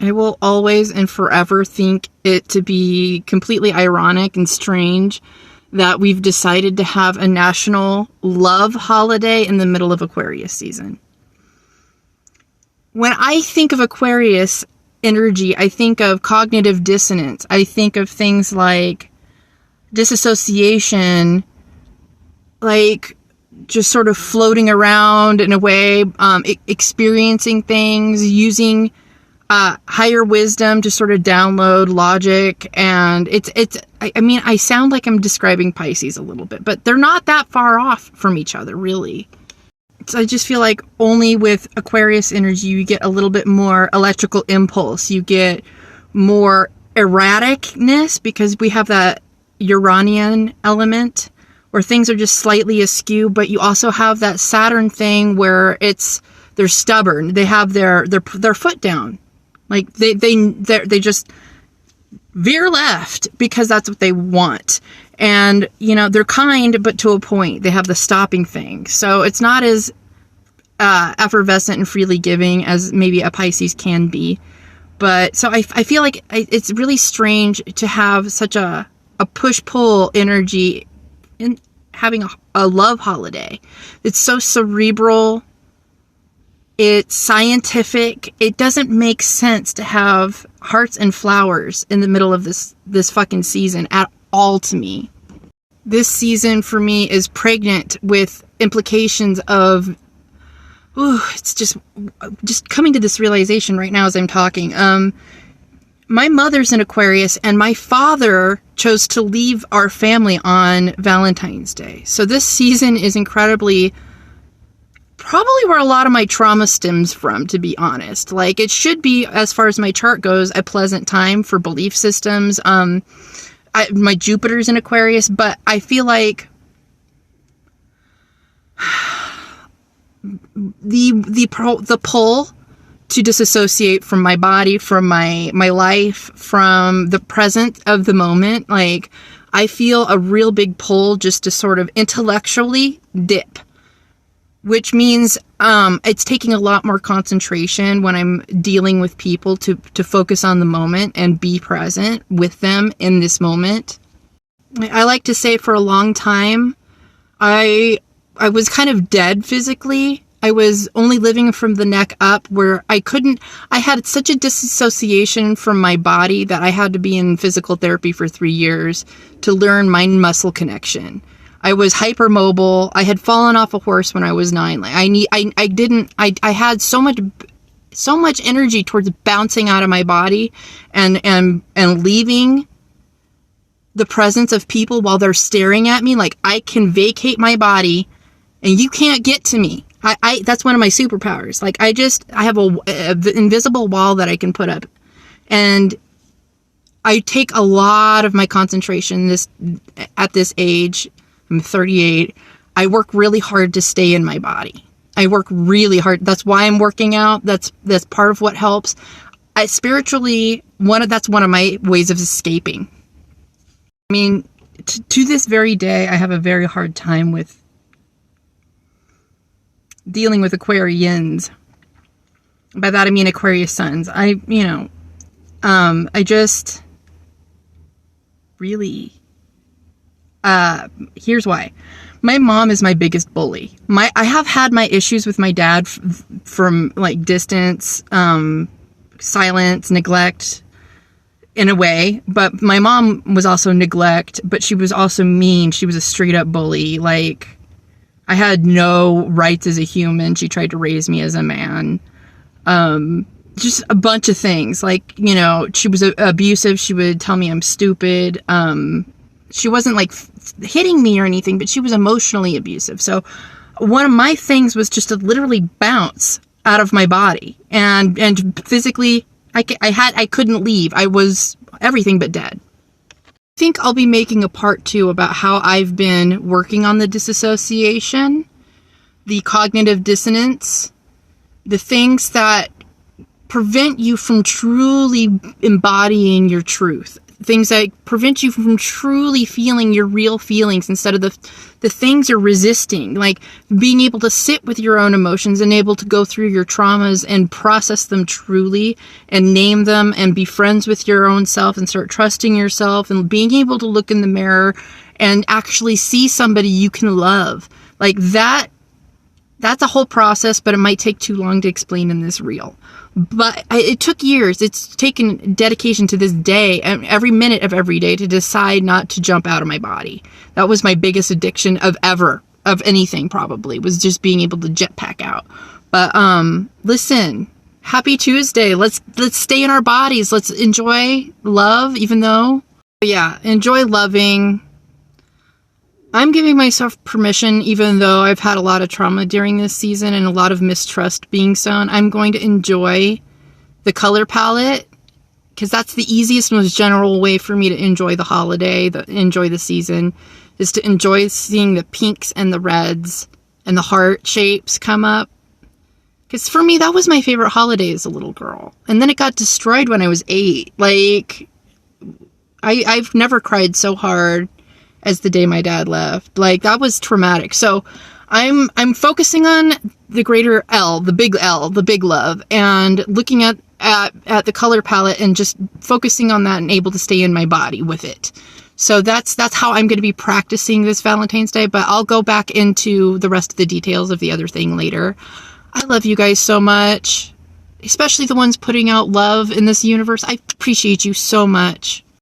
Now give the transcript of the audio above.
I will always and forever think it to be completely ironic and strange that we've decided to have a national love holiday in the middle of Aquarius season. When I think of Aquarius energy, I think of cognitive dissonance. I think of things like disassociation, like just sort of floating around in a way, experiencing things, using higher wisdom to sort of download logic. And I sound like I'm describing Pisces a little bit, but they're not that far off from each other, really. So I just feel like only with Aquarius energy, you get a little bit more electrical impulse. You get more erraticness because we have that Uranian element where things are just slightly askew, but you also have that Saturn thing where they're stubborn. They have their foot down. Like they just veer left because that's what they want. And, they're kind, but to a point. They have the stopping thing. So it's not as effervescent and freely giving as maybe a Pisces can be. But so I feel like it's really strange to have such a push-pull energy in having a love holiday. It's so cerebral. It's scientific. It doesn't make sense to have hearts and flowers in the middle of this fucking season at all to me. This season for me is pregnant with implications of, it's just coming to this realization right now as I'm talking. My mother's an Aquarius and my father chose to leave our family on Valentine's Day. So this season is incredibly, probably where a lot of my trauma stems from, to be honest. Like, it should be, as far as my chart goes, a pleasant time for belief systems. My Jupiter's in Aquarius, but I feel like the pull to disassociate from my body, from my life, from the present of the moment, like, I feel a real big pull just to sort of intellectually dip. Which means it's taking a lot more concentration when I'm dealing with people to focus on the moment and be present with them in this moment. I like to say for a long time, I was kind of dead physically. I was only living from the neck up where I had such a disassociation from my body that I had to be in physical therapy for 3 years to learn mind-muscle connection. I was hypermobile. I had fallen off a horse when I was 9. Like I had so much energy towards bouncing out of my body and leaving the presence of people while they're staring at me. Like, I can vacate my body and you can't get to me. That's one of my superpowers. Like, I have a invisible wall that I can put up, and I take a lot of my concentration at this age. I'm 38. I work really hard to stay in my body. I work really hard. That's why I'm working out. That's part of what helps. Spiritually, that's one of my ways of escaping. I mean, to this very day, I have a very hard time with dealing with Aquarians. By that I mean Aquarius suns. I just really... here's why. My mom is my biggest bully. I have had my issues with my dad from like distance, silence, neglect in a way, but my mom was also neglect, but she was also mean. She was a straight up bully. Like, I had no rights as a human. She tried to raise me as a man. Just a bunch of things. Like, she was abusive. She would tell me I'm stupid. She wasn't like hitting me or anything, but she was emotionally abusive. So one of my things was just to literally bounce out of my body, and physically I couldn't leave. I was everything but dead. I think I'll be making a part 2 about how I've been working on the disassociation, the cognitive dissonance, the things that prevent you from truly embodying your truth. things that prevent you from truly feeling your real feelings instead of the things you're resisting, like being able to sit with your own emotions and able to go through your traumas and process them truly and name them and be friends with your own self and start trusting yourself and being able to look in the mirror and actually see somebody you can love. Like that's a whole process, but it might take too long to explain in this reel. But it took years. It's taken dedication to this day, and every minute of every day, to decide not to jump out of my body. That was my biggest addiction of anything, probably, was just being able to jetpack out. But listen, happy Tuesday. Let's stay in our bodies. Let's enjoy love, even though, yeah, enjoy loving. I'm giving myself permission, even though I've had a lot of trauma during this season and a lot of mistrust being sown. I'm going to enjoy the color palette, because that's the easiest, most general way for me to enjoy the holiday, enjoy the season, is to enjoy seeing the pinks and the reds and the heart shapes come up. Because for me, that was my favorite holiday as a little girl. And then it got destroyed when I was 8. Like, I've never cried so hard as the day my dad left. Like, that was traumatic. So I'm focusing on the greater L, the big love, and looking at the color palette and just focusing on that and able to stay in my body with it. So that's how I'm going to be practicing this Valentine's Day, but I'll go back into the rest of the details of the other thing later. I love you guys so much, especially the ones putting out love in this universe. I appreciate you so much.